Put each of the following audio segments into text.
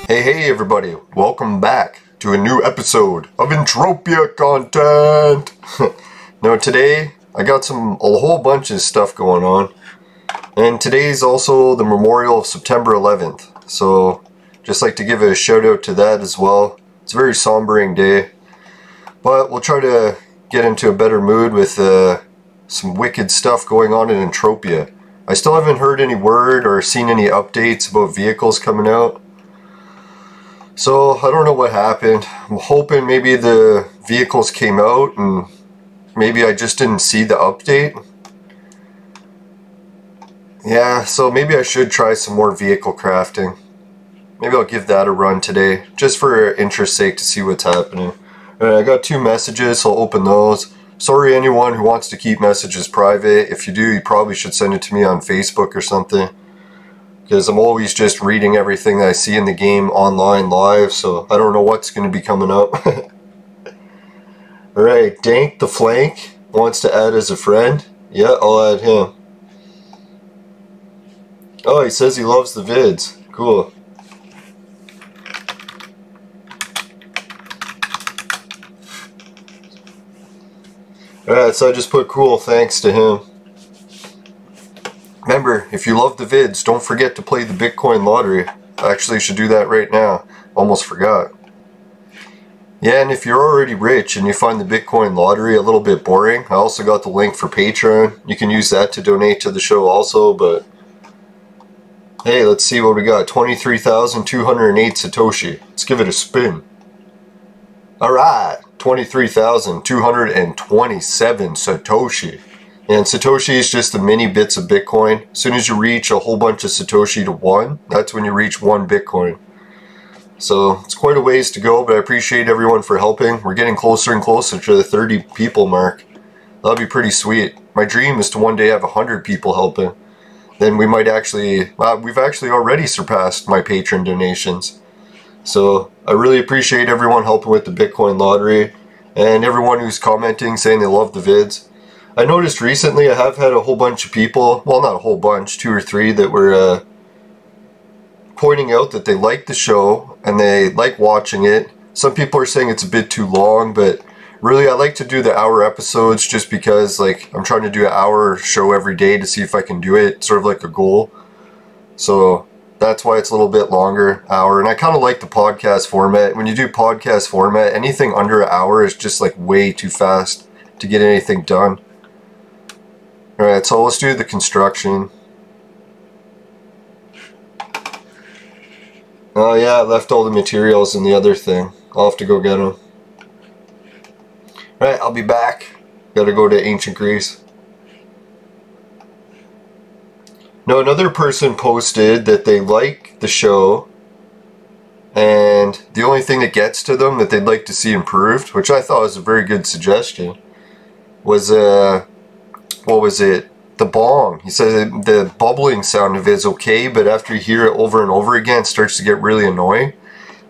Hey everybody, welcome back to a new episode of Entropia content. Now today I got a whole bunch of stuff going on, and today's also the memorial of September 11th, so just like to give a shout out to that as well. It's a very sombering day, but we'll try to get into a better mood with some wicked stuff going on in Entropia. I still haven't heard any word or seen any updates about vehicles coming out. So I don't know what happened. I'm hoping maybe the vehicles came out and maybe I just didn't see the update. Yeah, so maybe I should try some more vehicle crafting. Maybe I'll give that a run today, just for interest's sake, to see what's happening. Alright, I got 2 messages, so I'll open those. Sorry anyone who wants to keep messages private. If you do, you probably should send it to me on Facebook or something, because I'm always just reading everything that I see in the game online live, so I don't know what's going to be coming up. Alright, Dank the Flank wants to add as a friend. Yeah, I'll add him. Oh, he says he loves the vids. Cool. Alright, so I just put cool thanks to him. Remember, if you love the vids, don't forget to play the Bitcoin lottery. I actually should do that right now. Almost forgot. Yeah, and if you're already rich and you find the Bitcoin lottery a little bit boring, I also got the link for Patreon. You can use that to donate to the show also, but hey, let's see what we got. 23,208 Satoshi. Let's give it a spin. Alright, 23,227 Satoshi. And Satoshi is just the mini bits of Bitcoin. As soon as you reach a whole bunch of Satoshi to 1, that's when you reach 1 Bitcoin. So it's quite a ways to go, but I appreciate everyone for helping. We're getting closer and closer to the 30 people mark. That'll be pretty sweet. My dream is to one day have 100 people helping. Then we might actually, we've actually already surpassed my Patreon donations. So I really appreciate everyone helping with the Bitcoin lottery, and everyone who's commenting saying they love the vids. I noticed recently I have had a whole bunch of people, well not a whole bunch, 2 or 3 that were pointing out that they like the show and they like watching it. Some people are saying it's a bit too long, but really I like to do the hour episodes just because like I'm trying to do an hour show every day to see if I can do it, sort of like a goal. So that's why it's a little bit longer, hour. And I kind of like the podcast format. When you do podcast format, anything under an hour is just like way too fast to get anything done. Alright, so let's do the construction. Oh yeah, I left all the materials in the other thing. I'll have to go get them. Alright, I'll be back. Gotta go to ancient Greece. Now another person posted that they like the show, and the only thing that gets to them that they'd like to see improved, which I thought was a very good suggestion, was what was it? The bong. He says the bubbling sound of it is okay, but after you hear it over and over again, it starts to get really annoying.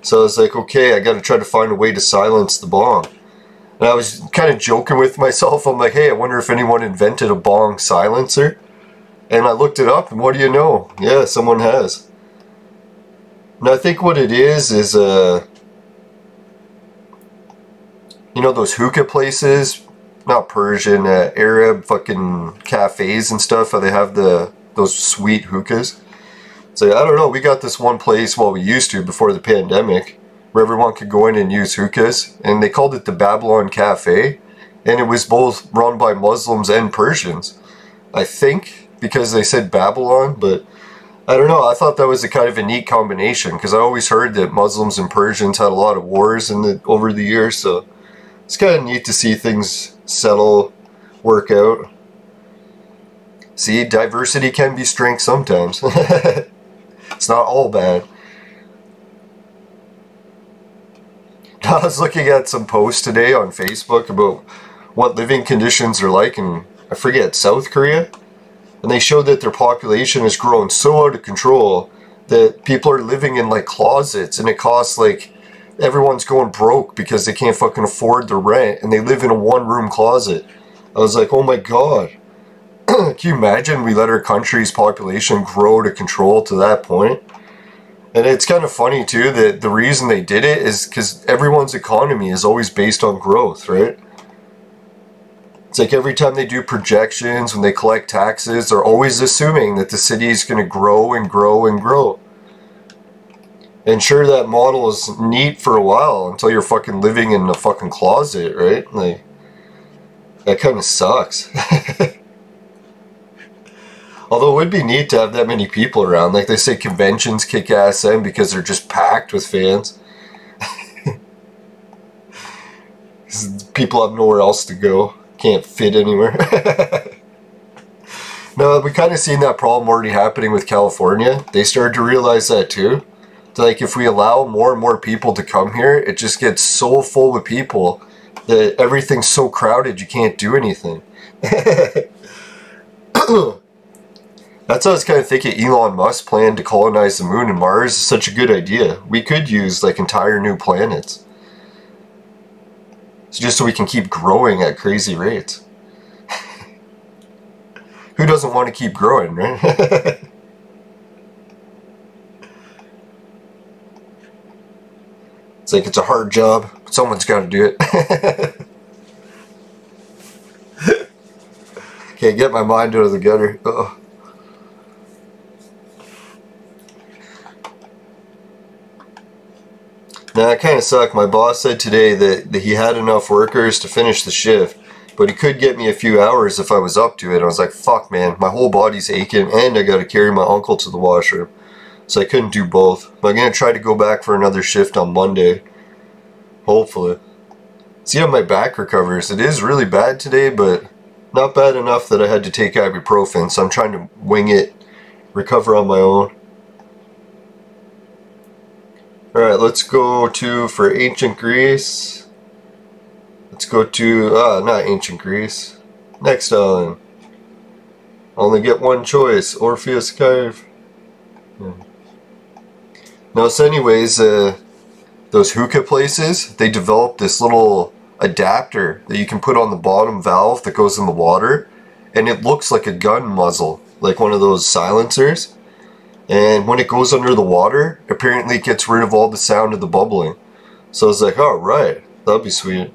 So I was like, okay, I got to try to find a way to silence the bong. And I was kind of joking with myself. I'm like, hey, I wonder if anyone invented a bong silencer. And I looked it up, and what do you know? Yeah, someone has. Now I think what it is you know those hookah places? Not Persian, Arab fucking cafes and stuff, how they have those sweet hookahs. So I don't know, we got this one place, well we used to before the pandemic, where everyone could go in and use hookahs, and they called it the Babylon Cafe, and it was both run by Muslims and Persians. I think, because they said Babylon, but I don't know, I thought that was a kind of a neat combination, because I always heard that Muslims and Persians had a lot of wars over the years, so it's kind of neat to see things settle, work out. See, diversity can be strength sometimes. It's not all bad. I was looking at some posts today on Facebook about what living conditions are like in, I forget, South Korea. And they showed that their population has grown so out of control that people are living in like closets, and it costs like, everyone's going broke because they can't fucking afford the rent, and they live in a 1-room closet. I was like, oh my god. Can you imagine we let our country's population grow to control to that point? And it's kind of funny too that the reason they did it is because everyone's economy is always based on growth, right? It's like every time they do projections, when they collect taxes, they're always assuming that the city is going to grow and grow and grow. And sure, that model is neat for a while until you're fucking living in a fucking closet, right? Like, that kind of sucks. Although it would be neat to have that many people around. Like they say, conventions kick ass then because they're just packed with fans. People have nowhere else to go. Can't fit anywhere. No, we kind of seen that problem already happening with California. They started to realize that too. Like if we allow more and more people to come here, it just gets so full with people that everything's so crowded you can't do anything. That's how I was kind of thinking Elon Musk's plan to colonize the moon and Mars is such a good idea. We could use like entire new planets. So just so we can keep growing at crazy rates. Who doesn't want to keep growing, right? It's like it's a hard job. Someone's got to do it. Can't get my mind out of the gutter. Uh-oh. Now, it kind of sucked. My boss said today that he had enough workers to finish the shift, but he could get me a few hours if I was up to it. I was like, fuck, man, my whole body's aching, and I got to carry my uncle to the washroom. So I couldn't do both. But I'm going to try to go back for another shift on Monday. Hopefully. See how my back recovers. It is really bad today, but not bad enough that I had to take ibuprofen, so I'm trying to wing it, recover on my own. Alright, let's go to, for ancient Greece, let's go to, not ancient Greece, next island. Only get one choice, Orpheus Cave. Now, so anyways, those hookah places, they developed this little adapter that you can put on the bottom valve that goes in the water, and it looks like a gun muzzle, like one of those silencers. And when it goes under the water, apparently it gets rid of all the sound of the bubbling. So I was like, oh, right, that'd be sweet.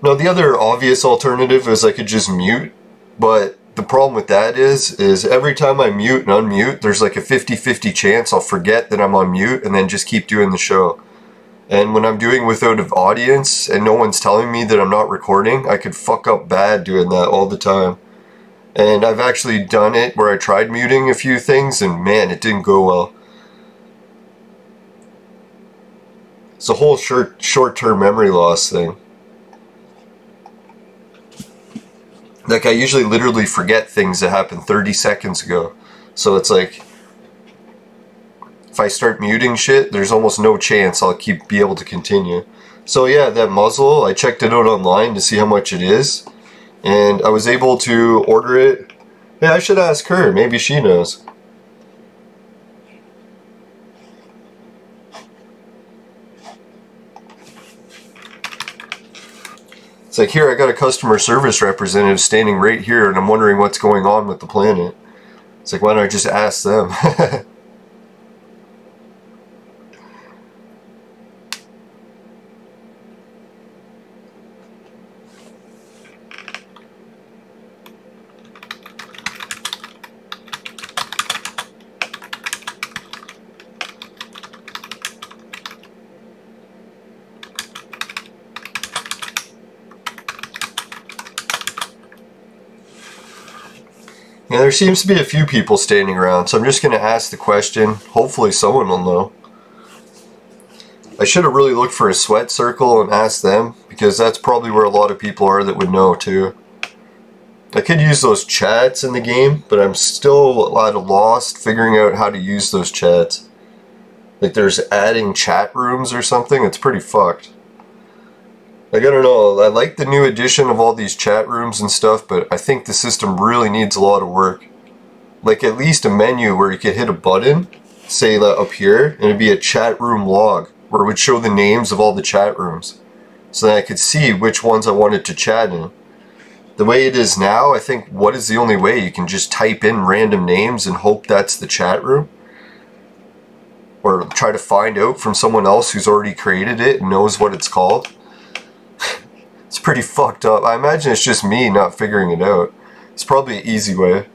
Now, the other obvious alternative is I could just mute, but the problem with that is every time I mute and unmute, there's like a 50-50 chance I'll forget that I'm on mute and then just keep doing the show. And when I'm doing without an audience and no one's telling me that I'm not recording, I could fuck up bad doing that all the time. And I've actually done it where I tried muting a few things and man, it didn't go well. It's a whole short-term memory loss thing. Like I usually literally forget things that happened 30 seconds ago. So it's like, if I start muting shit, there's almost no chance I'll be able to continue. So yeah, that muzzle, I checked it out online to see how much it is. And I was able to order it. Yeah, I should ask her. Maybe she knows. It's like, here, I got a customer service representative standing right here, and I'm wondering what's going on with the planet. It's like, why don't I just ask them? Yeah, there seems to be a few people standing around, so I'm just going to ask the question. Hopefully someone will know. I should have really looked for a sweat circle and asked them, because that's probably where a lot of people are that would know too. I could use those chats in the game, but I'm still at a loss figuring out how to use those chats. Like there's adding chat rooms or something, it's pretty fucked. Like, I don't know, I like the new addition of all these chat rooms and stuff, but I think the system really needs a lot of work. Like, at least a menu where you could hit a button, say up here, and it'd be a chat room log, where it would show the names of all the chat rooms. So that I could see which ones I wanted to chat in. The way it is now, I think, what is the only way? You can just type in random names and hope that's the chat room? or try to find out from someone else who's already created it and knows what it's called. It's pretty fucked up. I imagine it's just me not figuring it out. It's probably an easy way.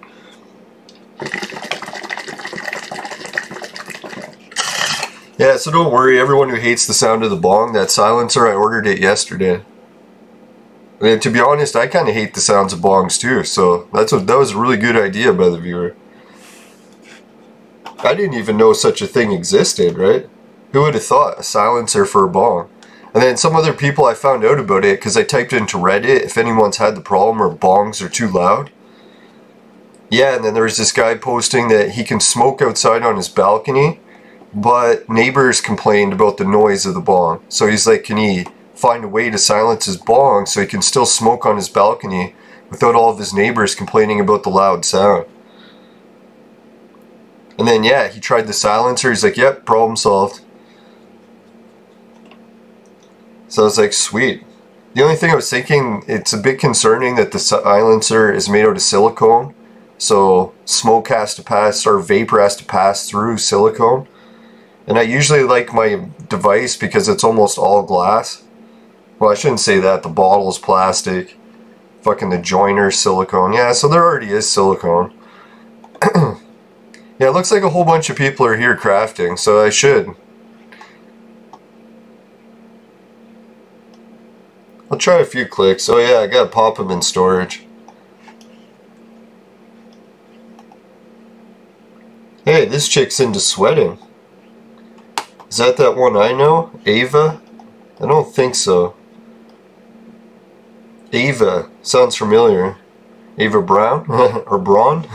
Yeah, so don't worry, everyone who hates the sound of the bong, that silencer, I ordered it yesterday. And to be honest, I kind of hate the sounds of bongs too, so that was a really good idea by the viewer. I didn't even know such a thing existed, right? Who would have thought? A silencer for a bong. And then some other people, I found out about it because I typed into Reddit if anyone's had the problem or bongs are too loud. Yeah, and then there was this guy posting that he can smoke outside on his balcony, but neighbors complained about the noise of the bong. So he's like, can he find a way to silence his bong so he can still smoke on his balcony without all of his neighbors complaining about the loud sound? And then yeah, he tried the silencer, he's like, yep, problem solved. So I was like, sweet. The only thing I was thinking, it's a bit concerning that the silencer is made out of silicone. So smoke has to pass, or vapor has to pass through silicone. And I usually like my device because it's almost all glass. Well, I shouldn't say that, the bottle's plastic. Fucking the joiner's silicone. Yeah, so there already is silicone. Yeah, it looks like a whole bunch of people are here crafting, so I should. I'll try a few clicks. Oh yeah, I gotta pop them in storage. Hey, this chick's into sweating. Is that one I know? Ava? I don't think so. Ava. Sounds familiar. Ava Brown? Or Braun?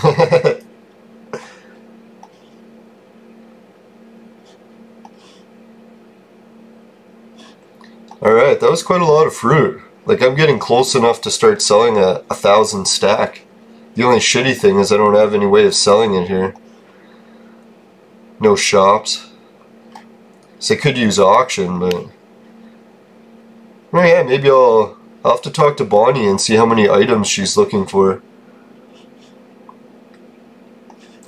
Alright, that was quite a lot of fruit. Like, I'm getting close enough to start selling a 1,000 stack. The only shitty thing is I don't have any way of selling it here. No shops. So I could use auction, but... oh yeah, maybe I'll have to talk to Bonnie and see how many items she's looking for.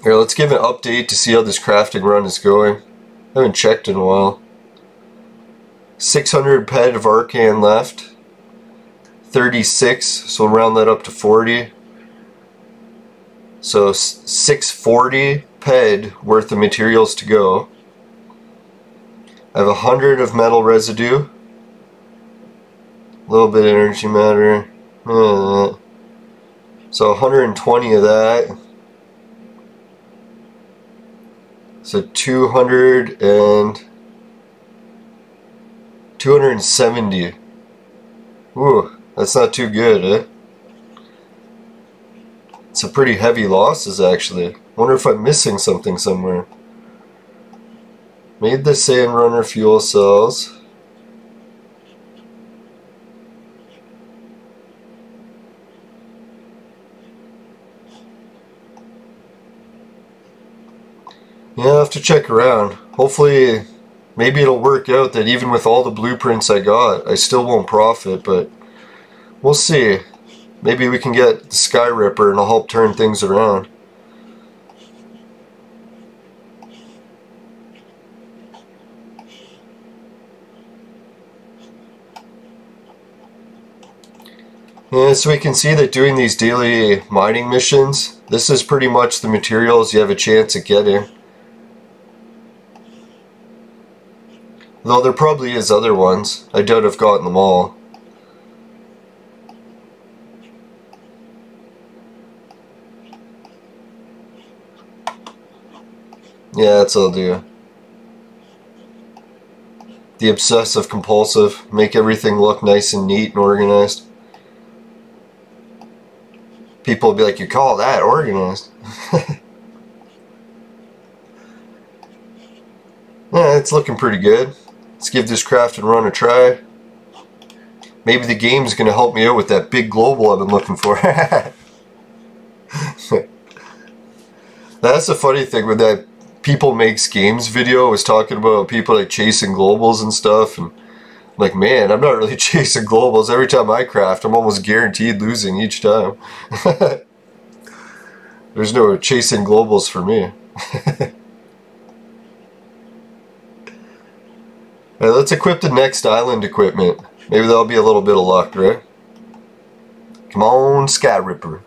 Here, let's give an update to see how this crafting run is going. I haven't checked in a while. 600 ped of Arcan left. 36, so we'll round that up to 40. So 640 ped worth of materials to go. I have 100 of metal residue. A little bit of energy matter. So 120 of that. So 270. Ooh, that's not too good, eh? It's a pretty heavy losses, actually. Wonder if I'm missing something somewhere. Made the sand runner fuel cells. Yeah, I'll have to check around. Hopefully, maybe it'll work out that even with all the blueprints I got, I still won't profit, but we'll see. Maybe we can get the Skyripper and it'll help turn things around. Yeah, so we can see that doing these daily mining missions, this is pretty much the materials you have a chance at getting. Though there probably is other ones. I doubt I've gotten them all. Yeah, that's all I'll do. The obsessive compulsive. Make everything look nice and neat and organized. People will be like, you call that organized? Yeah, it's looking pretty good. Let's give this craft and run a try. Maybe the game's going to help me out with that big global I've been looking for. That's the funny thing with that People Makes Games video. I was talking about people like chasing globals and stuff. And I'm like, man, I'm not really chasing globals. Every time I craft, I'm almost guaranteed losing each time. There's no chasing globals for me. Alright, let's equip the next island equipment. Maybe that'll be a little bit of luck, right? Come on, Skyripper.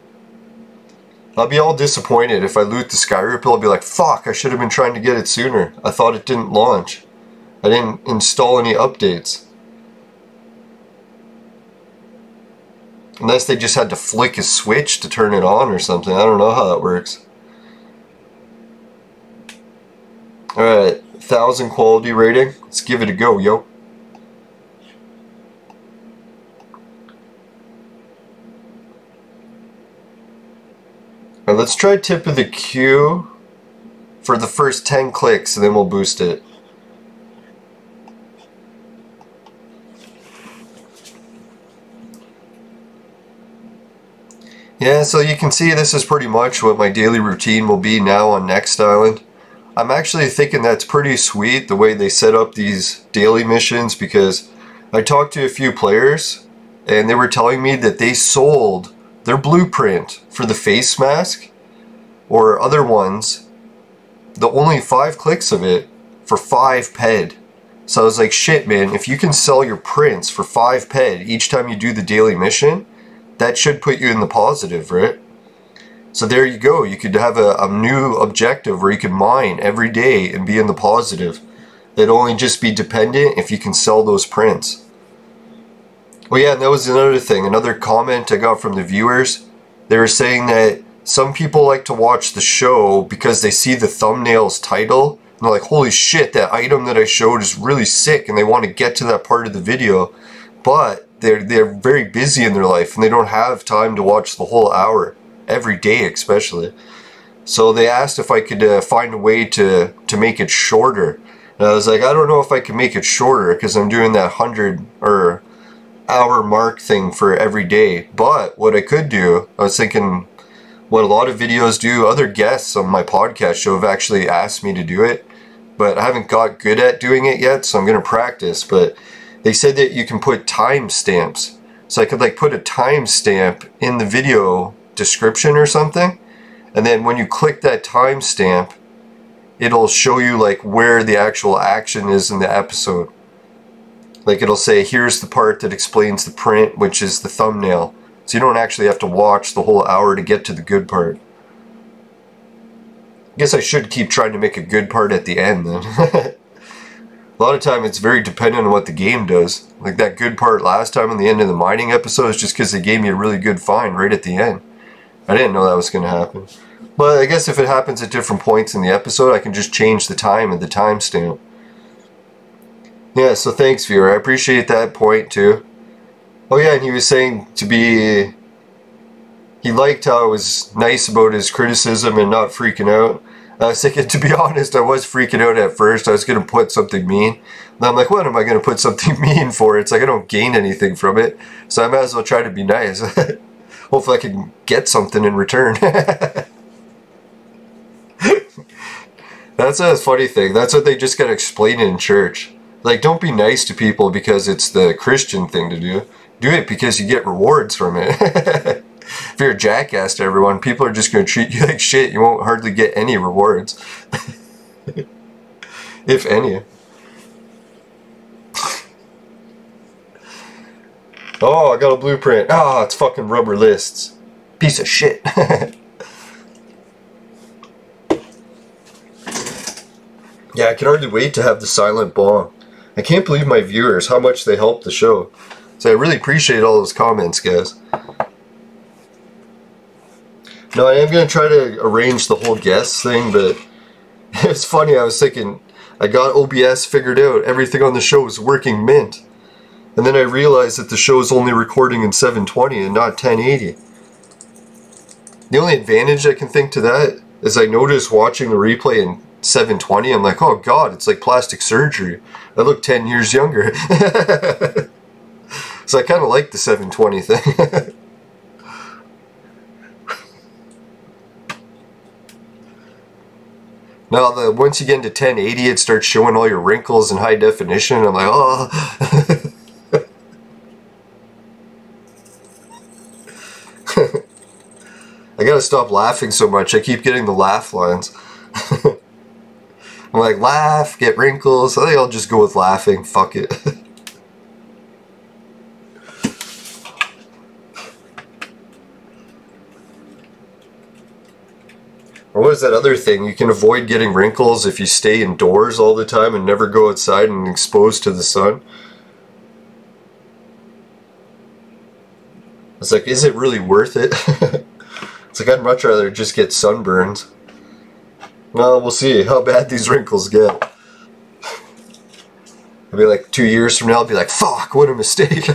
I'll be all disappointed if I loot the Skyripper. I'll be like, fuck, I should have been trying to get it sooner. I thought it didn't launch. I didn't install any updates. Unless they just had to flick a switch to turn it on or something. I don't know how that works. Alright, 1000 quality rating. Let's give it a go, yo. Alright, let's try tip of the queue for the first 10 clicks and then we'll boost it. Yeah, so you can see this is pretty much what my daily routine will be now on Next Island. I'm actually thinking that's pretty sweet the way they set up these daily missions, because I talked to a few players and they were telling me that they sold their blueprint for the face mask or other ones, the only 5 clicks of it, for 5 ped. So I was like, shit man, if you can sell your prints for 5 ped each time you do the daily mission, that should put you in the positive, right? So there you go. You could have a new objective where you can mine every day and be in the positive. It'll only just be dependent if you can sell those prints. Oh yeah, and that was another thing. Another comment I got from the viewers. They were saying that some people like to watch the show because they see the thumbnail's title and they're like, holy shit, that item that I showed is really sick, and they want to get to that part of the video. But they're very busy in their life and they don't have time to watch the whole hour, every day especially. So they asked if I could find a way to make it shorter. And I was like, I don't know if I can make it shorter because I'm doing that 100 or hour mark thing for every day. But what I could do, I was thinking what a lot of videos do, other guests on my podcast show have actually asked me to do it, but I haven't got good at doing it yet, so I'm going to practice. But they said that you can put timestamps. So I could like put a timestamp in the video description or something. And then when you click that timestamp, it'll show you like where the actual action is in the episode. Like it'll say, here's the part that explains the print, which is the thumbnail. So you don't actually have to watch the whole hour to get to the good part. I guess I should keep trying to make a good part at the end then. A lot of time it's very dependent on what the game does. Like that good part last time on the end of the mining episode is just because they gave me a really good find right at the end. I didn't know that was going to happen. But I guess if it happens at different points in the episode, I can just change the time and the timestamp. Yeah, so thanks viewer, I appreciate that point too. Oh yeah, and he was saying he liked how I was nice about his criticism and not freaking out. I was thinking, to be honest, I was freaking out at first. I was going to put something mean. And I'm like, what am I going to put something mean for? It's like I don't gain anything from it. So I might as well try to be nice. Hopefully I can get something in return. That's a funny thing. That's what they just got to explain in church. Like, don't be nice to people because it's the Christian thing to do. Do it because you get rewards from it. If you're a jackass to everyone, people are just going to treat you like shit. You won't hardly get any rewards. If any. Oh, I got a blueprint. Ah, it's fucking rubber lists. Piece of shit. Yeah, I can hardly wait to have the silent bomb. I can't believe my viewers, how much they help the show. So I really appreciate all those comments, guys. No, I am going to try to arrange the whole guest thing, but it's funny, I was thinking, I got OBS figured out, everything on the show is working mint. And then I realized that the show is only recording in 720 and not 1080. The only advantage I can think to that is I noticed watching the replay in 720, I'm like, oh god, it's like plastic surgery. I look 10 years younger. So I kind of like the 720 thing. Now, once you get into 1080, it starts showing all your wrinkles in high definition. I'm like, oh. I gotta stop laughing so much. I keep getting the laugh lines. I'm like, laugh, get wrinkles. I think I'll just go with laughing. Fuck it. Or what is that other thing? You can avoid getting wrinkles if you stay indoors all the time and never go outside and exposed to the sun. It's like, is it really worth it? It's like, I'd much rather just get sunburns. Well, we'll see how bad these wrinkles get. It'll be like 2 years from now, I'll be like, fuck, what a mistake.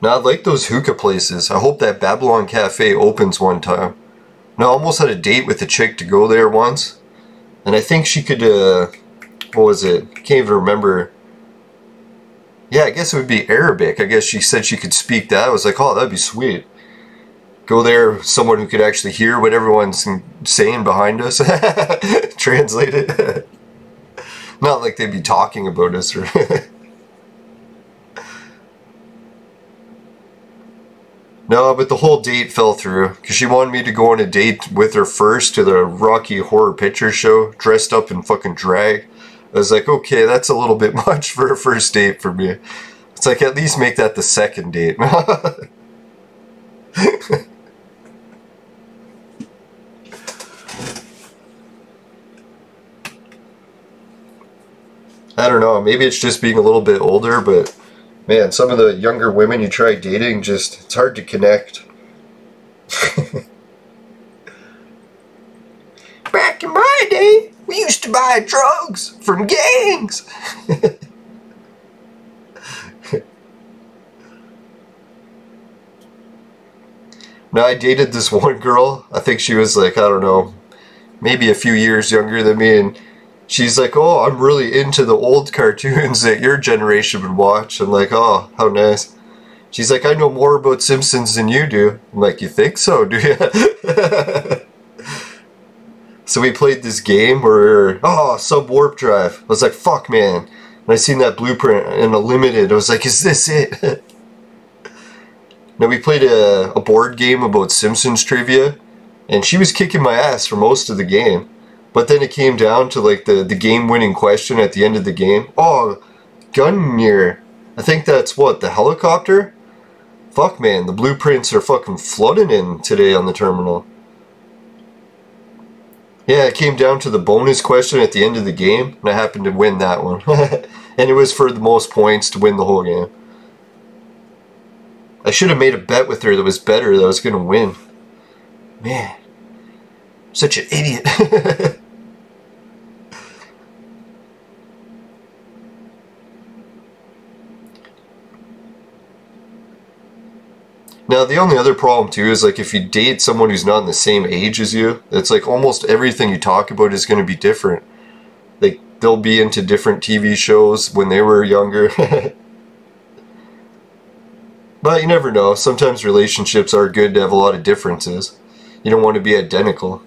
Now, I like those hookah places. I hope that Babylon Cafe opens one time. Now, I almost had a date with a chick to go there once. And I think she could, what was it? I can't even remember. Yeah, I guess it would be Arabic. I guess she said she could speak that. I was like, oh, that'd be sweet. Go there, someone who could actually hear what everyone's saying behind us. Translate it. Not like they'd be talking about us or... No, but the whole date fell through, because she wanted me to go on a date with her first to the Rocky Horror Picture Show, dressed up in fucking drag. I was like, okay, that's a little bit much for a first date for me. It's like, at least make that the second date. I don't know, maybe it's just being a little bit older, but... Man, some of the younger women you try dating, just, it's hard to connect. Back in my day, we used to buy drugs from gangs. Now, I dated this one girl, I think she was like, I don't know, maybe a few years younger than me, and she's like, oh, I'm really into the old cartoons that your generation would watch. I'm like, oh, how nice. She's like, I know more about Simpsons than you do. I'm like, you think so, do you? So we played this game where, oh, sub-warp drive. I was like, fuck, man. And I seen that blueprint in a limited. I was like, is this it? Now, we played a board game about Simpsons trivia, and she was kicking my ass for most of the game. But then it came down to like the game-winning question at the end of the game. Oh, Gungnir. I think that's what, the helicopter? Fuck, man, the blueprints are fucking flooding in today on the terminal. Yeah, it came down to the bonus question at the end of the game, and I happened to win that one. And it was for the most points to win the whole game. I should have made a bet with her that was better, that I was going to win. Man, such an idiot. Now, the only other problem, too, is like if you date someone who's not in the same age as you, it's like almost everything you talk about is going to be different. Like, they'll be into different TV shows when they were younger. But you never know. Sometimes relationships are good to have a lot of differences. You don't want to be identical.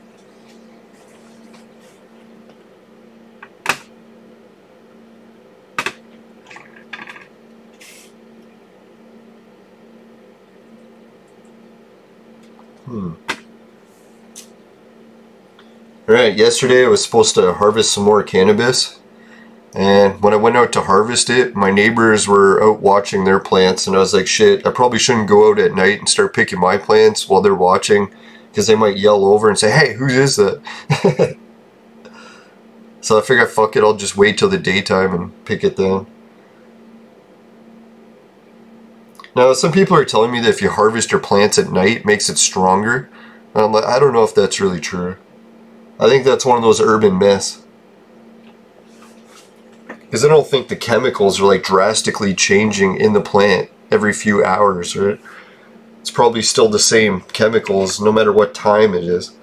Alright, yesterday I was supposed to harvest some more cannabis, and when I went out to harvest it, my neighbors were out watching their plants, and I was like, shit, I probably shouldn't go out at night and start picking my plants while they're watching, because they might yell over and say, hey, who is that? So I figured, fuck it, I'll just wait till the daytime and pick it then. Now, some people are telling me that if you harvest your plants at night, it makes it stronger. And I'm like, I don't know if that's really true. I think that's one of those urban myths. Because I don't think the chemicals are like drastically changing in the plant every few hours, right? It's probably still the same chemicals no matter what time it is.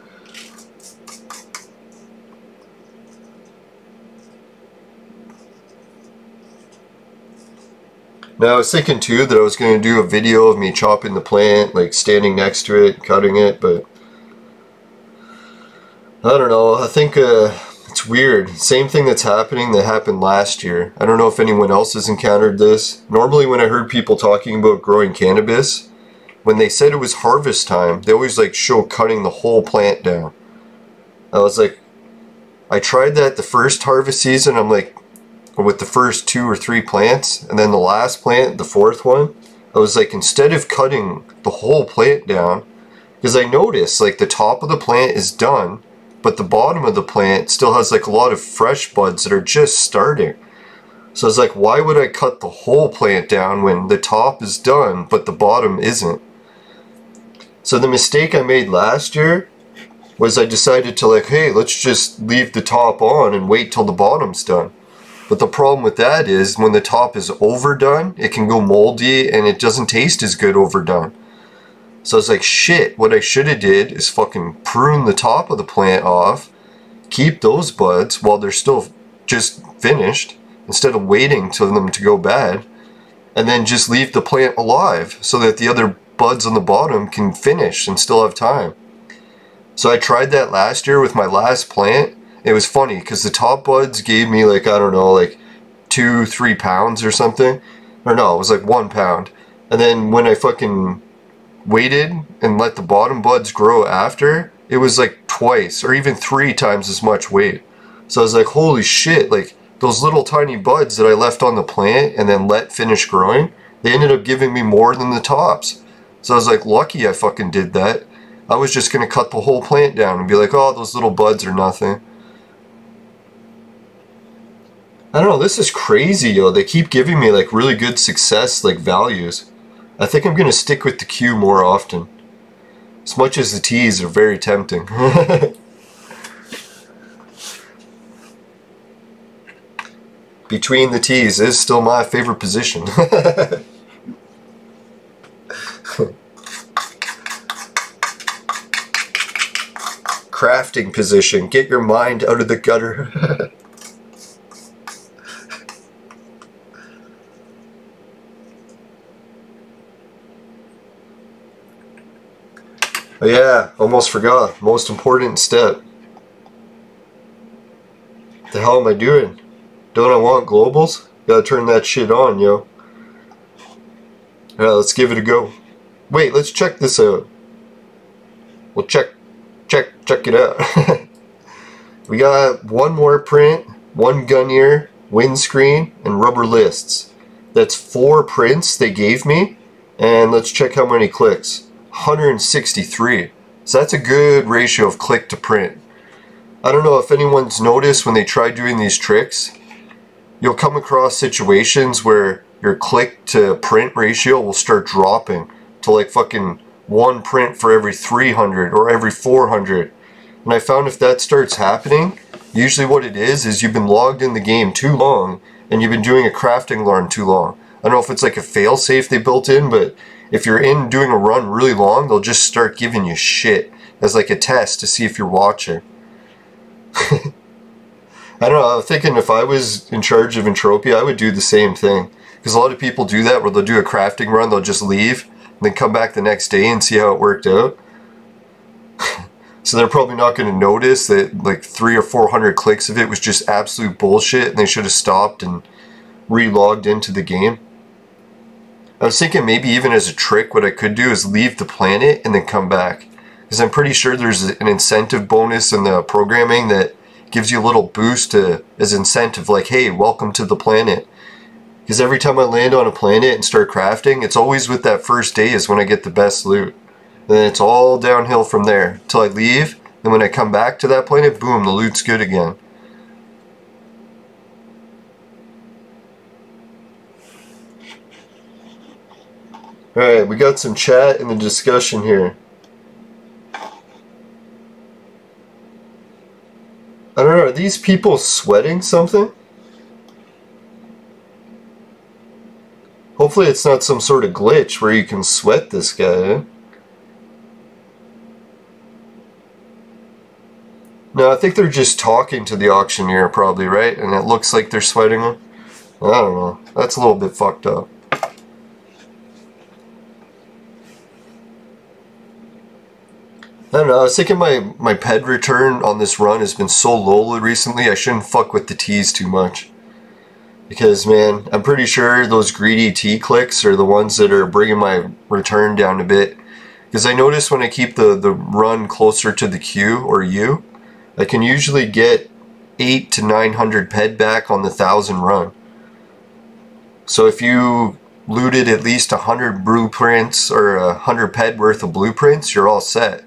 Now I was thinking too that I was going to do a video of me chopping the plant, like standing next to it, cutting it, but I don't know. I think it's weird. Same thing that's happening that happened last year. I don't know if anyone else has encountered this. Normally when I heard people talking about growing cannabis, when they said it was harvest time, they always like show cutting the whole plant down. I was like, I tried that the first harvest season, I'm like, with the first 2 or 3 plants, and then the last plant, the 4th one, I was like, instead of cutting the whole plant down, because I noticed like the top of the plant is done, but the bottom of the plant still has like a lot of fresh buds that are just starting. So I was like, why would I cut the whole plant down when the top is done, but the bottom isn't? So the mistake I made last year was I decided to like, hey, let's just leave the top on and wait till the bottom's done. But the problem with that is when the top is overdone, it can go moldy and it doesn't taste as good overdone. So I was like, shit, what I should have did is fucking prune the top of the plant off, keep those buds while they're still just finished, instead of waiting till them to go bad, and then just leave the plant alive so that the other buds on the bottom can finish and still have time. So I tried that last year with my last plant. It was funny because the top buds gave me like, I don't know, like 2-3 pounds or something. Or no, it was like 1 pound. And then when I fucking waited and let the bottom buds grow after, it was like twice or even 3 times as much weight. So I was like, holy shit, like those little tiny buds that I left on the plant and then let finish growing, they ended up giving me more than the tops. So I was like, lucky I fucking did that. I was just going to cut the whole plant down and be like, oh, those little buds are nothing. I don't know, this is crazy, yo. They keep giving me like really good success, like values. I think I'm going to stick with the Q more often. As much as the T's are very tempting. Between the T's is still my favorite position. Crafting position. Get your mind out of the gutter. Oh yeah, almost forgot. Most important step. The hell am I doing? Don't I want globals? Gotta turn that shit on, yo. Alright, let's give it a go. Wait, let's check this out. We'll check it out. We got 1 more print, 1 gun ear, windscreen, and rubber lists. That's 4 prints they gave me, and let's check how many clicks. 163. So that's a good ratio of click to print. I don't know if anyone's noticed when they try doing these tricks, you'll come across situations where your click to print ratio will start dropping to like fucking 1 print for every 300 or every 400. And I found if that starts happening, usually what it is you've been logged in the game too long and you've been doing a crafting run too long. I don't know if it's like a failsafe they built in, but if you're in doing a run really long, they'll just start giving you shit as like a test to see if you're watching. I don't know, I'm thinking if I was in charge of Entropia, I would do the same thing. Because a lot of people do that where they'll do a crafting run, they'll just leave, and then come back the next day and see how it worked out. So they're probably not going to notice that like 300 or 400 clicks of it was just absolute bullshit and they should have stopped and re-logged into the game. I was thinking maybe even as a trick what I could do is leave the planet and then come back. Because I'm pretty sure there's an incentive bonus in the programming that gives you a little boost as incentive, like, hey, welcome to the planet. Because every time I land on a planet and start crafting, it's always with that first day is when I get the best loot. And then it's all downhill from there till I leave. And when I come back to that planet, boom, the loot's good again. Alright, we got some chat in the discussion here. I don't know, are these people sweating something? Hopefully it's not some sort of glitch where you can sweat this guy, eh? No, I think they're just talking to the auctioneer probably, right? And it looks like they're sweating him. I don't know. That's a little bit fucked up. I don't know, I was thinking my ped return on this run has been so low recently, I shouldn't fuck with the T's too much. Because, man, I'm pretty sure those greedy T clicks are the ones that are bringing my return down a bit. Because I notice when I keep the run closer to the Q or U, I can usually get 800 to 900 ped back on the 1000 run. So if you looted at least 100 blueprints or 100 ped worth of blueprints, you're all set.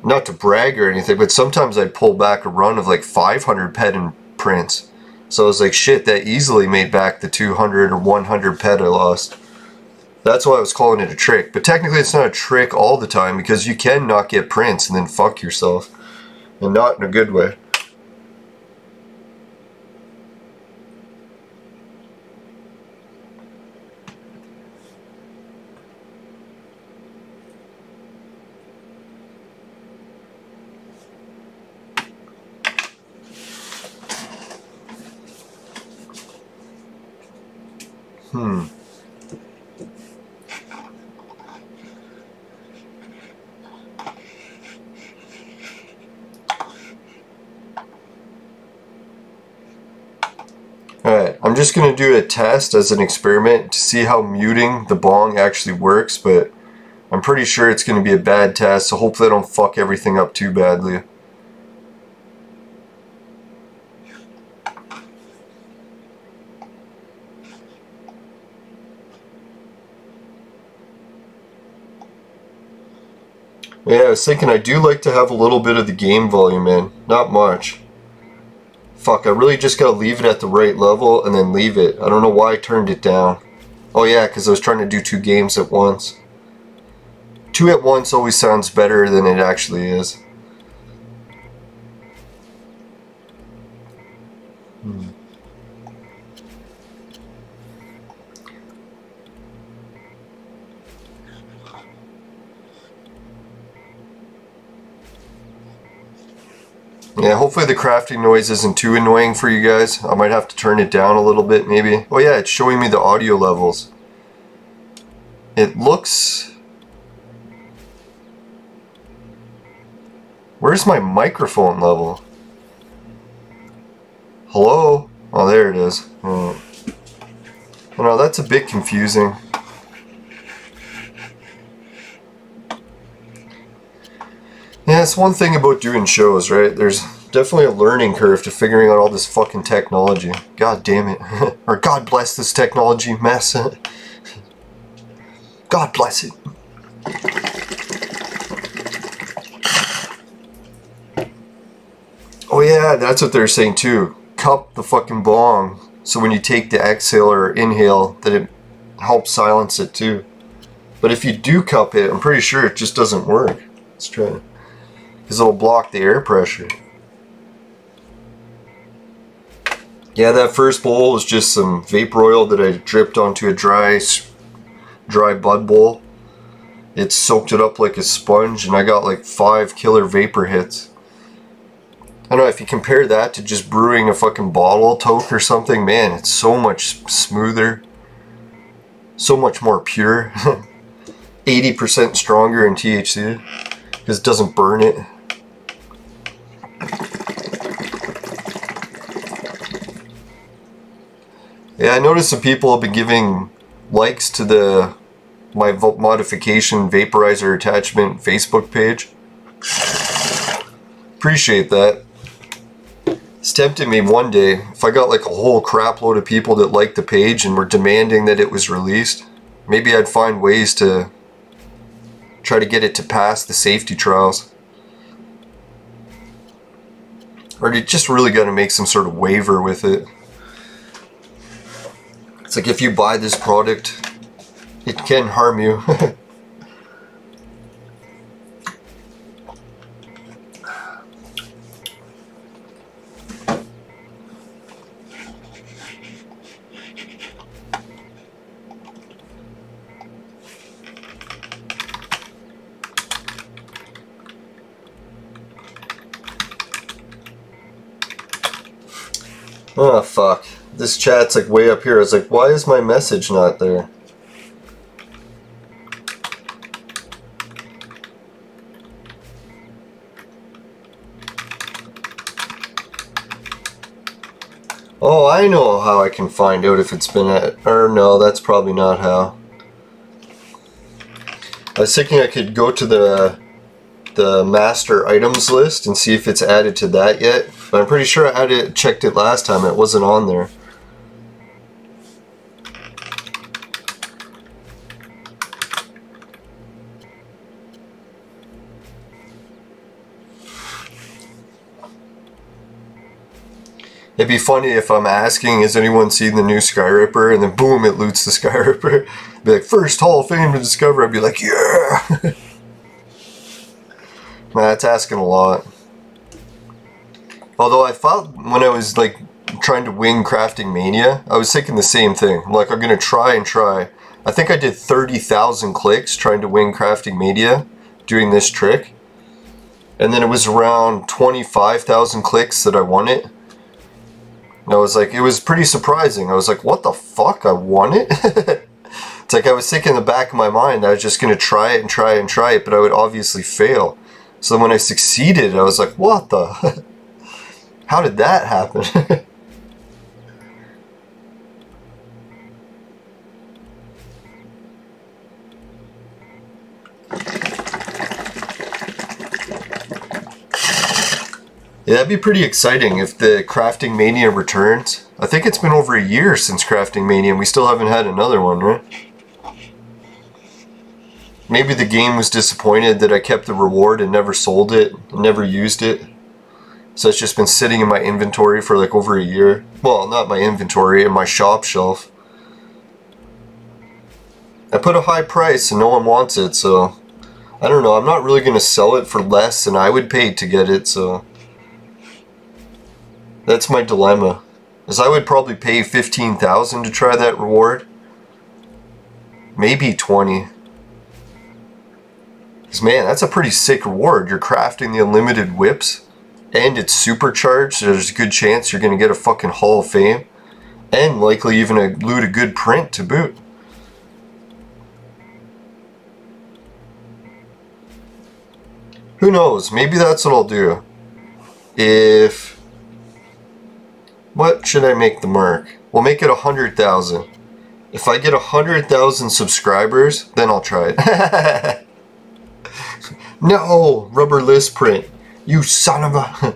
Not to brag or anything, but sometimes I'd pull back a run of like 500 ped and prints. So I was like, shit, that easily made back the 200 or 100 ped I lost. That's why I was calling it a trick. But technically it's not a trick all the time, because you can not get prints and then fuck yourself. And not in a good way. Alright, I'm just going to do a test as an experiment to see how muting the bong actually works, but I'm pretty sure it's going to be a bad test, so hopefully I don't fuck everything up too badly. Yeah, I was thinking I do like to have a little bit of the game volume in, not much. Fuck, I really just gotta leave it at the right level and then leave it. I don't know why I turned it down. Oh yeah, because I was trying to do 2 games at once. 2 at once always sounds better than it actually is. Yeah, hopefully the crafting noise isn't too annoying for you guys. I might have to turn it down a little bit maybe. Oh yeah, it's showing me the audio levels. It looks... Where's my microphone level? Hello? Oh, there it is. Oh no, that's a bit confusing. Yeah, it's one thing about doing shows, right? There's definitely a learning curve to figuring out all this fucking technology. God damn it. Or God bless this technology mess. God bless it. Oh yeah, that's what they're saying too. Cup the fucking bong, so when you take the exhale or inhale, that it helps silence it too. But if you do cup it, I'm pretty sure it just doesn't work. Let's try. Because it'll block the air pressure. Yeah, that first bowl was just some vapor oil that I dripped onto a dry bud bowl. It soaked it up like a sponge, and I got like 5 killer vapor hits. I don't know, if you compare that to just brewing a fucking bottle toke or something, man, it's so much smoother. So much more pure. 80% stronger in THC. Because it doesn't burn it. Yeah, I noticed some people have been giving likes to my modification vaporizer attachment Facebook page. Appreciate that. It's tempting me one day, if I got like a whole crap load of people that liked the page and were demanding that it was released, maybe I'd find ways to try to get it to pass the safety trials. Or you just really got to make some sort of waiver with it. It's like if you buy this product, it can harm you. Oh fuck. This chat's like way up here. I was like, why is my message not there? Oh, I know how I can find out if it's been at, or no, that's probably not how. I was thinking I could go to the master items list and see if it's added to that yet, but I'm pretty sure I had checked it last time. It wasn't on there. It'd be funny if I'm asking, has anyone seen the new Skyripper? And then boom, it loots the Skyripper. Be like, first Hall of Fame to discover. I'd be like, yeah! That's asking a lot. Although I felt when I was like trying to win Crafting Mania, I was thinking the same thing. I'm like, I'm gonna try and try. I think I did 30,000 clicks trying to win Crafting Mania doing this trick. And then it was around 25,000 clicks that I won it. I was like, it was pretty surprising. I was like, what the fuck? I won it? It's like I was thinking in the back of my mind, I was just going to try it and try it and try it, but I would obviously fail. So then when I succeeded, I was like, what the? How did that happen? Yeah, that'd be pretty exciting if the Crafting Mania returns. I think it's been over a year since Crafting Mania and we still haven't had another one, right? Maybe the game was disappointed that I kept the reward and never sold it, and never used it. So it's just been sitting in my inventory for like over a year. Well, not my inventory, in my shop shelf. I put a high price and no one wants it, so I don't know. I'm not really going to sell it for less than I would pay to get it, so that's my dilemma. Is I would probably pay 15,000 to try that reward. Maybe 20. Because man, that's a pretty sick reward. You're crafting the unlimited whips and it's supercharged, so there's a good chance you're going to get a fucking Hall of Fame. And likely even loot a good print to boot. Who knows? Maybe that's what I'll do. What should I make the mark? We'll make it 100,000. If I get 100,000 subscribers, then I'll try it. No! Rubber list print. You son of a...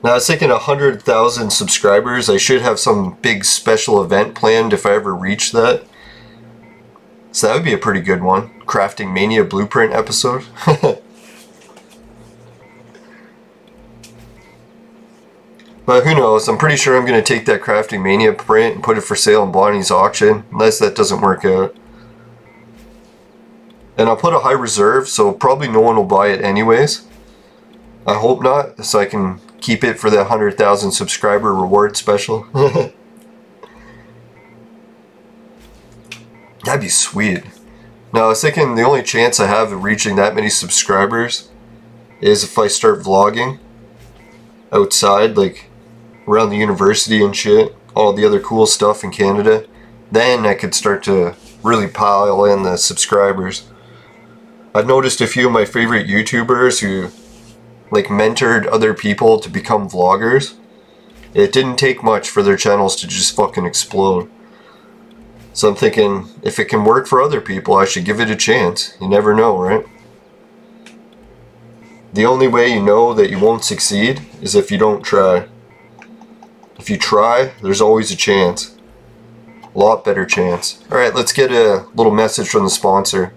Now I was thinking 100,000 subscribers, I should have some big special event planned if I ever reach that. So that would be a pretty good one. Crafting Mania Blueprint episode. But who knows, I'm pretty sure I'm going to take that Crafting Mania print and put it for sale in Bonnie's auction, unless that doesn't work out. And I'll put a high reserve, so probably no one will buy it anyways. I hope not, so I can keep it for the 100,000 subscriber reward special. That'd be sweet. Now I was thinking the only chance I have of reaching that many subscribers is if I start vlogging outside, like around the university and shit, all the other cool stuff in Canada. Then I could start to really pile in the subscribers. I've noticed a few of my favorite YouTubers who like mentored other people to become vloggers. It didn't take much for their channels to just fucking explode. So I'm thinking, if it can work for other people, I should give it a chance. You never know, right? The only way you know that you won't succeed is if you don't try. If you try, there's always a chance. A lot better chance. Alright, let's get a little message from the sponsor.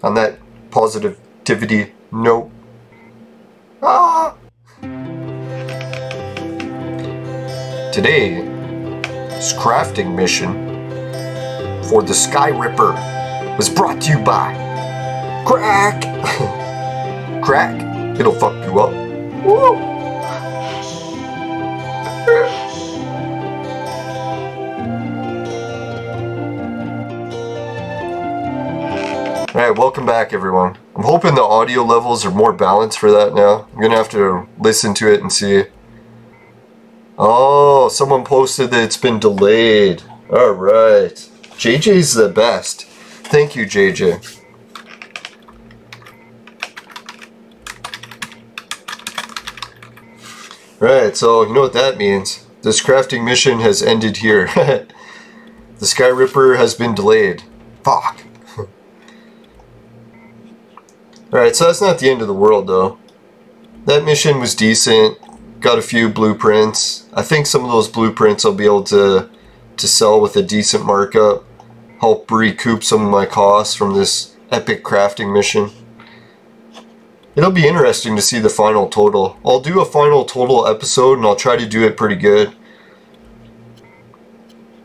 On that positivity note. Ah! Today's crafting mission for the Skyripper was brought to you by Crack! Crack, it'll fuck you up. Woo! Alright, welcome back everyone. I'm hoping the audio levels are more balanced for that now. I'm gonna have to listen to it and see. Oh, someone posted that it's been delayed. Alright. JJ's the best. Thank you, JJ. Right, so you know what that means. This crafting mission has ended here. The Skyripper has been delayed. Fuck. Alright, so that's not the end of the world though. That mission was decent. Got a few blueprints. I think some of those blueprints I'll be able to sell with a decent markup. Help recoup some of my costs from this epic crafting mission. It'll be interesting to see the final total. I'll do a final total episode and I'll try to do it pretty good.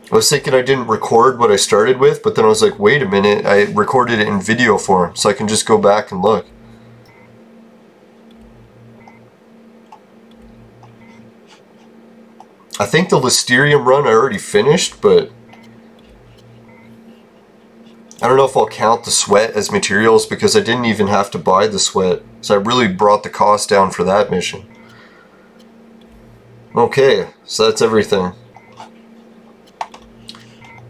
I was thinking I didn't record what I started with, but then I was like, wait a minute, I recorded it in video form, so I can just go back and look. I think the Listerium run I already finished, but I don't know if I'll count the sweat as materials because I didn't even have to buy the sweat. So I really brought the cost down for that mission. Okay, so that's everything.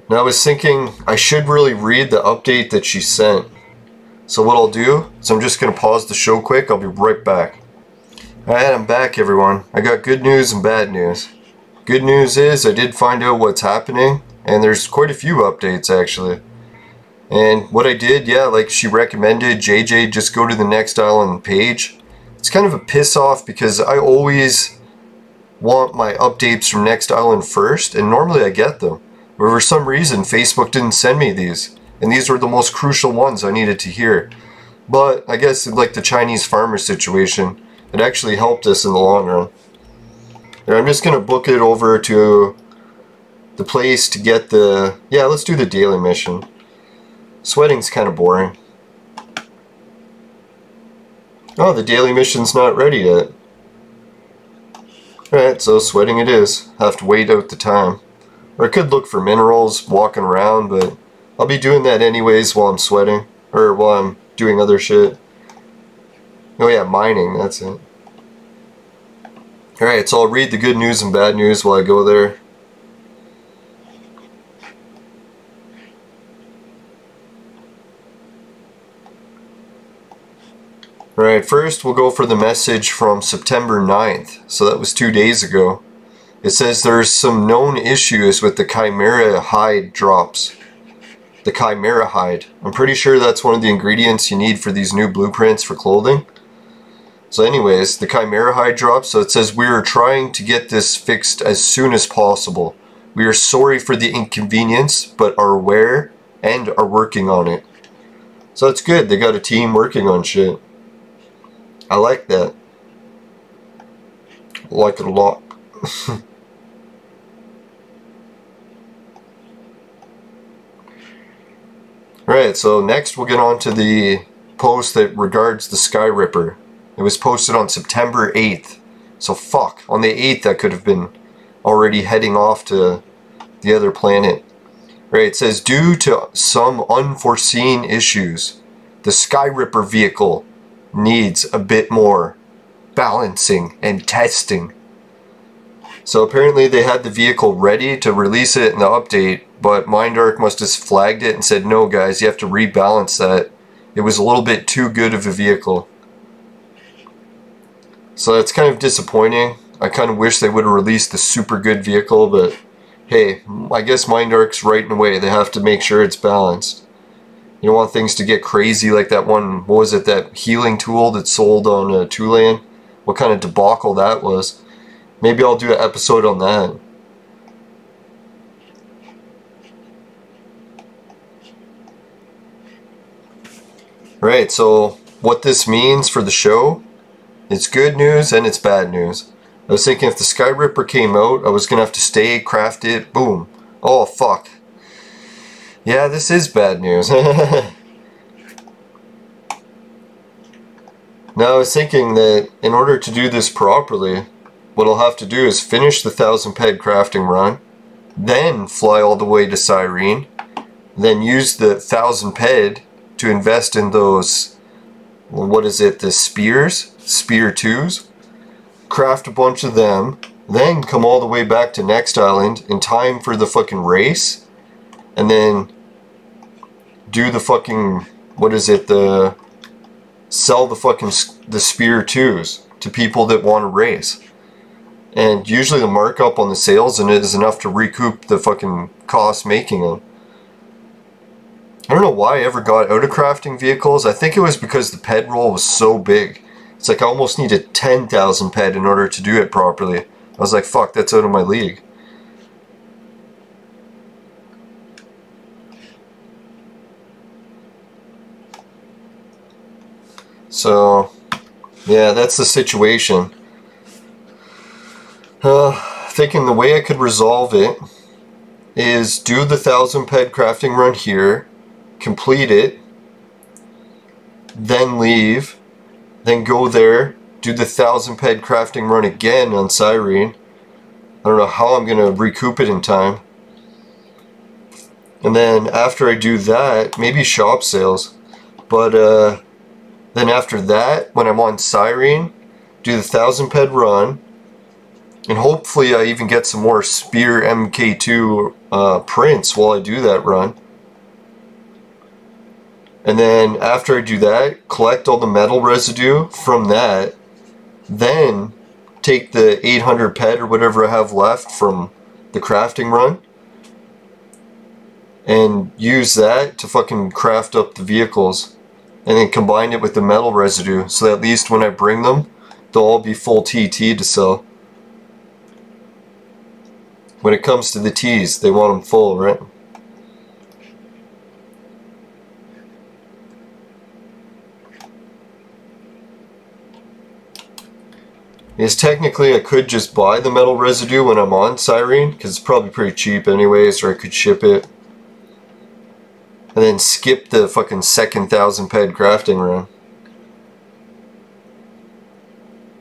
Now I was thinking I should really read the update that she sent. So what I'll do is I'm just going to pause the show quick. I'll be right back. Alright, I'm back everyone. I got good news and bad news. Good news is I did find out what's happening, and there's quite a few updates actually. And what I did, yeah, like she recommended, JJ, just go to the next island page. It's kind of a piss off because I always want my updates from next island first, and normally I get them. But for some reason, Facebook didn't send me these. And these were the most crucial ones I needed to hear. But I guess like the Chinese farmer situation, it actually helped us in the long run. And I'm just going to book it over to the place to get the... Yeah, let's do the daily mission. Sweating's kind of boring. Oh, the daily mission's not ready yet. Alright, so sweating it is. Have to wait out the time. Or I could look for minerals walking around, but I'll be doing that anyways while I'm sweating. Or while I'm doing other shit. Oh yeah, mining, that's it. Alright, so I'll read the good news and bad news while I go there. Alright, first we'll go for the message from September 9th. So that was 2 days ago. It says there's some known issues with the Chimera hide drops. The Chimera hide. I'm pretty sure that's one of the ingredients you need for these new blueprints for clothing. So anyways, the Chimera hide drops. So it says we are trying to get this fixed as soon as possible. We are sorry for the inconvenience, but are aware and are working on it. So it's good. They got a team working on shit. I like that. I like it a lot. Right, so next we'll get on to the post that regards the Skyripper. It was posted on September 8th. So fuck, on the 8th I could have been already heading off to the other planet. Right, it says due to some unforeseen issues, the Skyripper vehicle needs a bit more balancing and testing. So apparently they had the vehicle ready to release it in the update, but Mindark must have flagged it and said, no guys, you have to rebalance that. It was a little bit too good of a vehicle. So that's kind of disappointing. I kind of wish they would have released the super good vehicle, but hey, I guess Mindark's right in a way. They have to make sure it's balanced. You don't want things to get crazy like that one, what was it, that healing tool that sold on Tulane? What kind of debacle that was. Maybe I'll do an episode on that. Right, so what this means for the show, it's good news and it's bad news. I was thinking if the Skyripper came out, I was going to have to stay, craft it, boom. Oh, fuck. Yeah, this is bad news. Now, I was thinking that in order to do this properly, what I'll have to do is finish the 1000 ped crafting run, then fly all the way to Cyrene, then use the 1000 ped to invest in those, what is it, the spears? Spear 2s. Craft a bunch of them, then come all the way back to next island in time for the fucking race, and then do the fucking, what is it, sell the fucking the spear 2s to people that want to race. And usually the markup on the sales and it is enough to recoup the fucking cost making them. I don't know why I ever got out of crafting vehicles. I think it was because the ped roll was so big. It's like I almost needed 10,000 ped in order to do it properly. I was like, fuck, that's out of my league. So, yeah, that's the situation. Thinking the way I could resolve it is do the 1000 ped crafting run here, complete it, then leave, then go there, do the 1000 ped crafting run again on Cyrene. I don't know how I'm going to recoup it in time. And then after I do that, maybe shop sales. But then after that, when I'm on Cyrene, do the 1000 ped run. And hopefully I even get some more Spear MK2 prints while I do that run. And then after I do that, collect all the metal residue from that. Then take the 800 ped or whatever I have left from the crafting run. And use that to fucking craft up the vehicles. And then combine it with the metal residue. So that at least when I bring them, they'll all be full TT to sell. When it comes to the T's, they want them full, right? Yes, technically I could just buy the metal residue when I'm on Cyrene, because it's probably pretty cheap anyways, or I could ship it. And then skip the fucking second 1000 ped crafting run.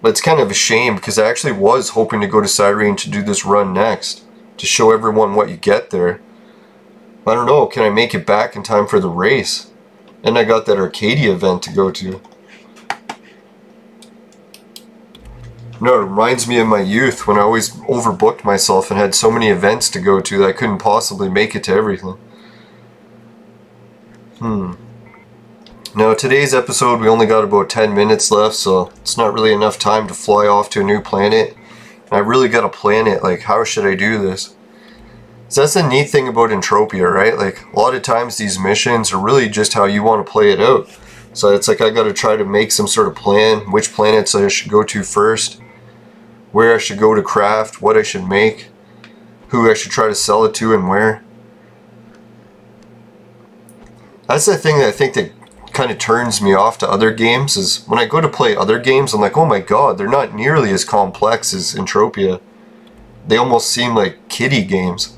But it's kind of a shame because I actually was hoping to go to Cyrene to do this run next. To show everyone what you get there. I don't know, can I make it back in time for the race? And I got that Arcadia event to go to. No, it reminds me of my youth when I always overbooked myself and had so many events to go to that I couldn't possibly make it to everything. Now today's episode we only got about 10 minutes left, so it's not really enough time to fly off to a new planet. I really gotta plan it, like how should I do this? So that's the neat thing about Entropia, right? Like a lot of times these missions are really just how you want to play it out. So it's like I gotta try to make some sort of plan, which planets I should go to first, where I should go to craft, what I should make, who I should try to sell it to and where. That's the thing that I think that kind of turns me off to other games is when I go to play other games, I'm like, oh my god, they're not nearly as complex as Entropia. They almost seem like kiddie games.